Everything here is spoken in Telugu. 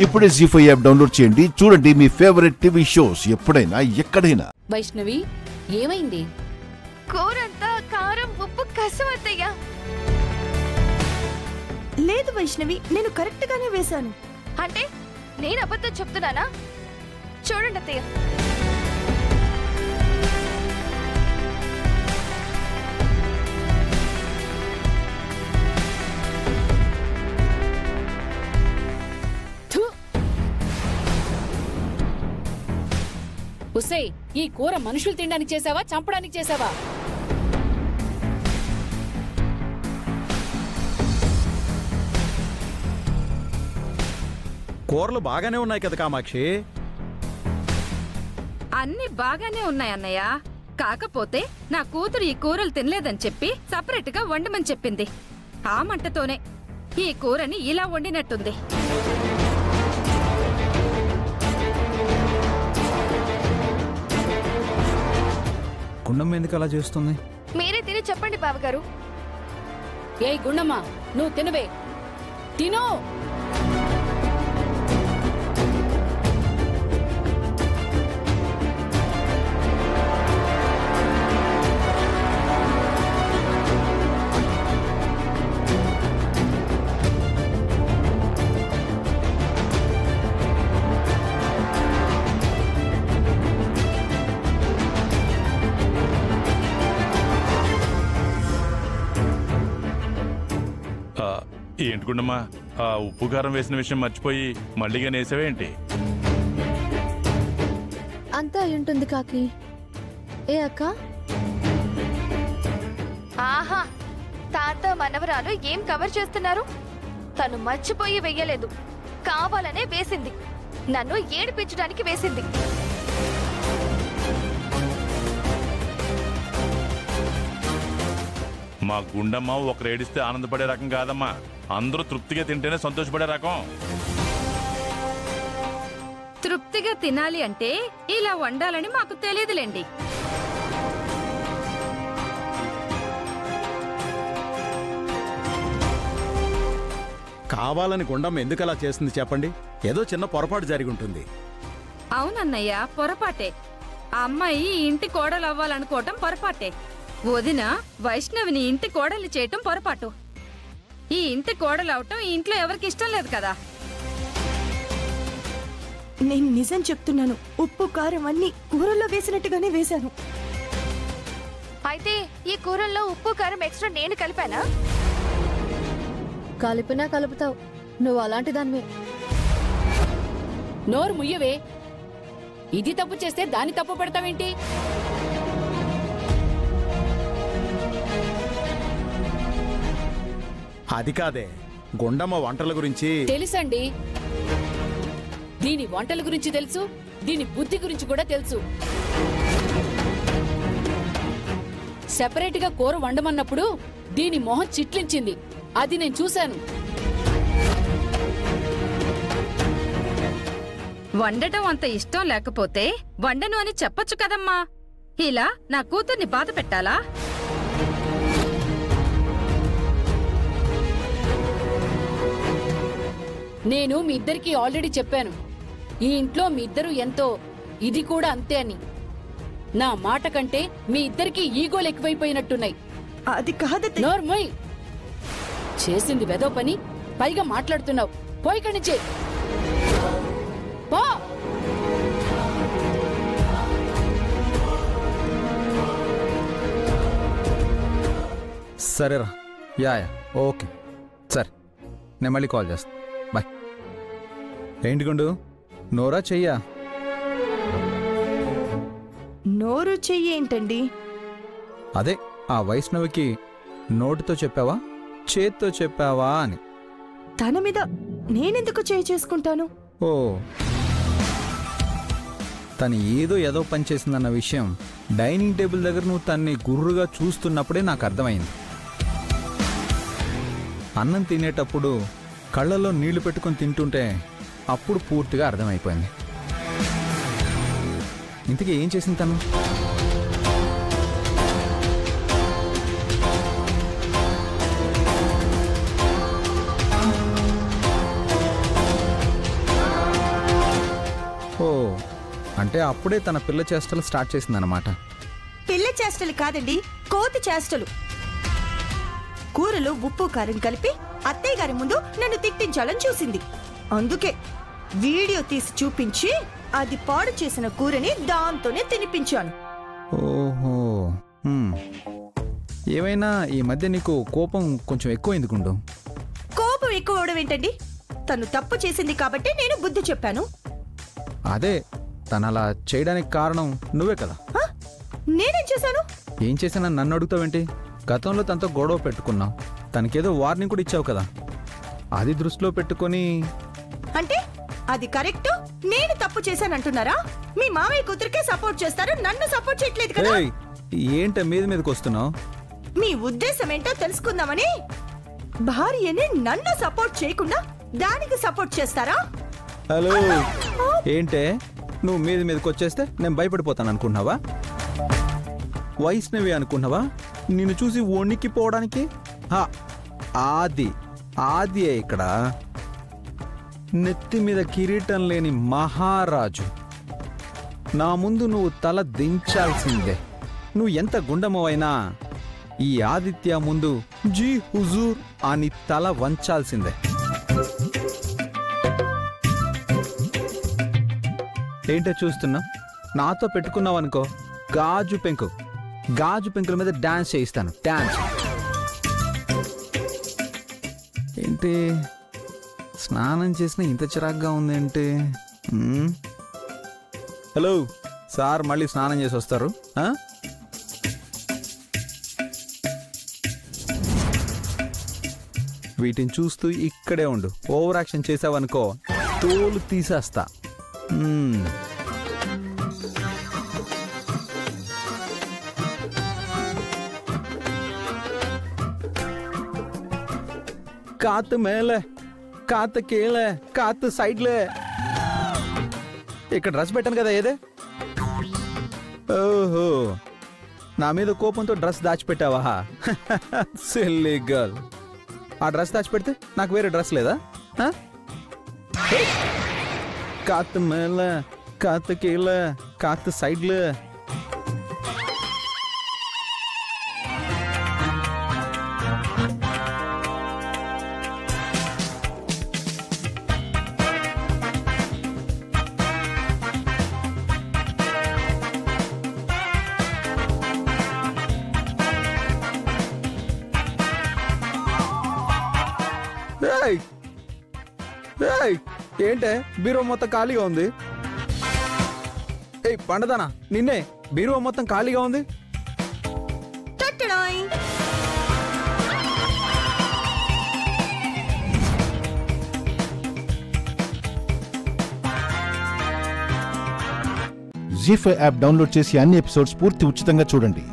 ఇప్పుడే జీ5 యాప్ డౌన్లోడ్ చేయండి. చూడండి మీ ఫేవరెట్ టీవీ షోస్ ఎప్పుడైనా ఎక్కడైనా. వైష్ణవి, ఏమైంది? కూరంతా కారం ఉప్పు కసం అత్తయ్య. లేదు వైష్ణవి, నేను కరెక్ట్ గానే వేశాను. అంటే నేను అబద్ధం చెప్తున్నానా? చూడండి అత్తయ్య. ఉసే, ఈ కూర మనుషులు తినడానికి చేసావా, చంపడానికి చేసావా? కూరలు బాగానే ఉన్నాయి కదా కామాక్షి. అన్ని బాగానే ఉన్నాయి అన్నయ్య. కాకపోతే నా కూతురు ఈ కూరలు తినలేదని చెప్పి సపరేట్ గా వండమని చెప్పింది. ఆ మంటతోనే ఈ కూరని ఇలా వండినట్టుంది. గుండమ్మ ఎందుకు అలా చేస్తుంది? మీరే తిని చెప్పండి బావగారు. ఏ గుండమ్మ, నువ్వు తినవే, తిను. ఏంటి గుండమ్మా, ఆ ఉప్పు కారం వేసిన విషయం మర్చిపోయి మళ్ళీగా నేసావేంటి? అంతా అయ్యుంటుంది కాకి. ఏ అక్క? ఆహా, తాత మనవరాలు ఏం కవర్ చేస్తున్నారు? తను మర్చిపోయి వెయ్యలేదు, కావాలనే వేసింది. నన్ను ఏడిపించడానికి వేసింది. మా గుండమ్మ ఒకరు ఏడిస్తే ఆనందపడే రకం కాదమ్మా. అందరూ తృప్తిగా తింటేనే సంతోషపడే రకం. తృప్తిగా తినాలి అంటే ఇలా వండాలని మాకు తెలియదులేండి. కావాలని గుండమ్మ ఎందుకు అలా చేస్తుంది చెప్పండి? ఏదో చిన్న పొరపాటు జరిగి ఉంటుంది. అవునన్నయ్య, పొరపాటే. ఆ అమ్మాయి ఈ ఇంటి కోడలు అవ్వాలనుకోవటం పొరపాటే. వదిన వైష్ణవిని ఇంటి కోడలు చేయటం పొరపాటు. ఈ ఇంటి కోడలు అవటం ఈ ఇంట్లో ఎవరికి ఇష్టం లేదు కదా. నేను నిజం చెప్తున్నాను, ఉప్పు కారం అన్ని కూరల్లో వేసినట్టుగానే వేశాను. అయితే ఈ కూరల్లో ఉప్పు కారం ఎక్స్ట్రా నేను కలిపానా? కలిపినా కలుపుతావు, నువ్వు అలాంటి దానివే. నోరు ముయ్యవే. ఇది తప్పు చేస్తే దాన్ని తప్పు పెడతావేంటి? అది కాదే, గుండమ్మ వంటల గురించి తెలుసండి. దీని వంటల గురించి తెలుసు, దీని బుద్ధి గురించి కూడా తెలుసు. సెపరేట్ గా కూర వండమన్నప్పుడు దీని మొహం చిట్లించింది, అది నేను చూశాను. వండటం అంత ఇష్టం లేకపోతే వండను అని చెప్పొచ్చు కదమ్మా. ఇలా నా కూతుర్ని బాధ పెట్టాలా? నేను మీ ఇద్దరికి ఆల్రెడీ చెప్పాను, ఈ ఇంట్లో మీ ఇద్దరు ఎంతో, ఇది కూడా అంతే అని. నా మాట కంటే మీ ఇద్దరికి ఈగోలు ఎక్కువైపోయినట్టున్నాయి. అది కాదతే. నోర్మోయ్, చేసింది వెదో పని, పైగా మాట్లాడుతున్నావు. పోయి కణిచే పో. సరేరా. యా ఓకే, సరే, నేను మళ్ళీ కాల్ చేస్తాను. బాయ్. ఏంటి గుండు, నోరా చెయ్యా? నోరు చెయ్యి ఏంటండి? అదే ఆ వైష్ణవికి నోటితో చెప్పావా, చేత్తో చెప్పావా అని. తన మీద నేనెందుకు చేయి చేసుకుంటాను? ఓ, తను ఏదో పని చేసిందన్న విషయం డైనింగ్ టేబుల్ దగ్గర నువ్వు తన్ని గుర్రుగా చూస్తున్నప్పుడే నాకు అర్థమైంది. అన్నం తినేటప్పుడు కళ్ళల్లో నీళ్లు పెట్టుకొని తింటుంటే అప్పుడు పూర్తిగా అర్థమైపోయింది. ఇంతకీ ఏం చేసింది తను? అంటే అప్పుడే తన పిల్ల చేష్టలు స్టార్ట్ చేసిందన్నమాట. పిల్ల చేష్టలు కాదండి, కోతి చేష్టలు. కూరలో ఉప్పు కారం కలిపి అత్తయ్య గారి ముందు నన్ను తిట్టించాలని చూసింది. అందుకే వీడియో తీసి చూపించి అది పాడు చేసిన కూరని దాంతోనే తినిపించాను. ఓహో. ఏమైనా ఈ మధ్య నీకు కోపం కొంచెం ఎక్కువైంది గుండు. కోపం ఎక్కువ అవడం ఏంటండి? తను తప్పు చేసింది కాబట్టి నేను బుద్ధి చెప్పాను. అదే తను అలా చేయడానికి కారణం నువ్వే కదా. నేనేం చేశాను? ఏం చేసినా నన్ను అడుగుతావేంటి? గతంలో తనతో గొడవ పెట్టుకున్నావు, తనకేదో వార్నింగ్ కూడా ఇచ్చావు కదా, అది దృష్టిలో పెట్టుకొని. అంటే అది కరెక్ట్, నేను తప్పు చేశానంటున్నారా? మీ మామయ్య కూతురికే సపోర్ట్ చేస్తారు, నన్ను సపోర్ట్ చేయట్లేదు కదా. ఏంట మీదకి వస్తున్నావు? మీ ఉద్దేశం ఏంటో తెలుసుకుందామని. భార్యని నన్ను సపోర్ట్ చేయకుండా దానికి సపోర్ట్ చేస్తారా? హలో, ఏంటే నువ్వు మీదకి వచ్చేస్తే నేను భయపడిపోతాను అనుకున్నావా? వైష్ణవి అనుకున్నావా నిన్ను చూసి వణికిపోవడానికి? ఆది ఇక్కడ నెత్తి మీద కిరీటం లేని మహారాజు. నా ముందు నువ్వు తల దించాల్సిందే. నువ్వు ఎంత గుండమవైనా ఈ ఆదిత్య ముందు జీ హుజూర్ అని తల వంచాల్సిందే. ఏంటో చూస్తున్నా? నాతో పెట్టుకున్నావు అనుకో, గాజు పెంకుల మీద డాన్స్ చేయిస్తాను. డాన్స్ ఏంటి? స్నానం చేసిన ఇంత చిరాగ్గా ఉందేంటి? హలో సార్, మళ్ళీ స్నానం చేసి వస్తారు. వీటిని చూస్తూ ఇక్కడే ఉండు. ఓవర్ యాక్షన్ చేసావనుకో తోలు తీసేస్తా. కాతు మేలే, కాతు కీలే, కాతు సైడ్లే. ఇక్కడ డ్రెస్ పెట్టాను కదా, ఏదే? ఓహో, నా మీద కోపంతో డ్రెస్ దాచిపెట్టావా? Silly girl. ఆ డ్రెస్ దాచిపెడితే నాకు వేరే డ్రెస్ లేదా? కాతు మేలే, కాతు కీలే, కాతు సైడ్లే. ఏంటే బీరువా మొత్తం ఖాళీగా ఉంది? పండదానా, నిన్నే బీరువా మొత్తం ఖాళీగా ఉంది. జీ5 యాప్ డౌన్లోడ్ చేసి అన్ని ఎపిసోడ్స్ పూర్తి ఉచితంగా చూడండి.